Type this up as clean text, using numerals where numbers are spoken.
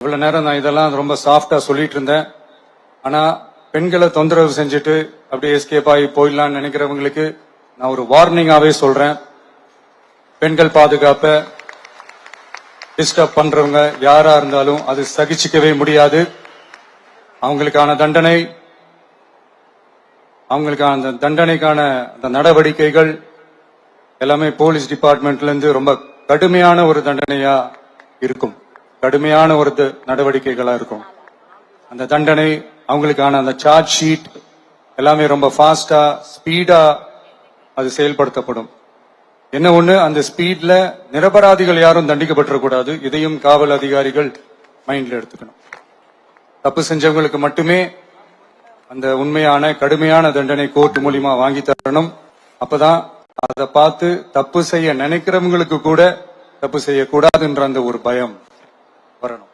இவ்வளவு நேரம் நான் இதெல்லாம் ரொம்ப சாஃப்டா சொல்லிட்டு இருந்தேன். ஆனா பெண்களை தொந்தரவு செஞ்சுட்டு அப்படியே எஸ்கேப் ஆகி போயிடலாம்னு நினைக்கிறவங்களுக்கு நான் ஒரு வார்னிங்காவே சொல்றேன். பெண்கள் பாதுகாப்பை டிஸ்டர்ப் பண்றவங்க யாரா இருந்தாலும் அது சகிச்சுக்கவே முடியாது. அவங்களுக்கான தண்டனைக்கான அந்த நடவடிக்கைகள் எல்லாமே போலீஸ் டிபார்ட்மெண்ட்ல இருந்து ரொம்ப கடுமையான ஒரு தண்டனையா இருக்கும், கடுமையான ஒரு நடவடிக்கைகளா இருக்கும். அந்த தண்டனை அவங்களுக்கான அந்த சார்ஜ் ஷீட் எல்லாமே ரொம்ப ஃபாஸ்டா ஸ்பீடா அது செயல்படுத்தப்படும். என்ன ஒண்ணு, அந்த ஸ்பீட்ல நிரபராதிகள் யாரும் தண்டிக்கப்பட்டிருக்கூடாது. இதையும் காவல் அதிகாரிகள் மைண்ட்ல எடுத்துக்கணும். தப்பு செஞ்சவங்களுக்கு மட்டுமே அந்த உண்மையான கடுமையான தண்டனை கோர்ட் மூலியமா வாங்கி தரணும். அப்பதான் அதை பார்த்து தப்பு செய்ய நினைக்கிறவங்களுக்கு கூட தப்பு செய்யக்கூடாதுன்ற அந்த ஒரு பயம் வரணும்.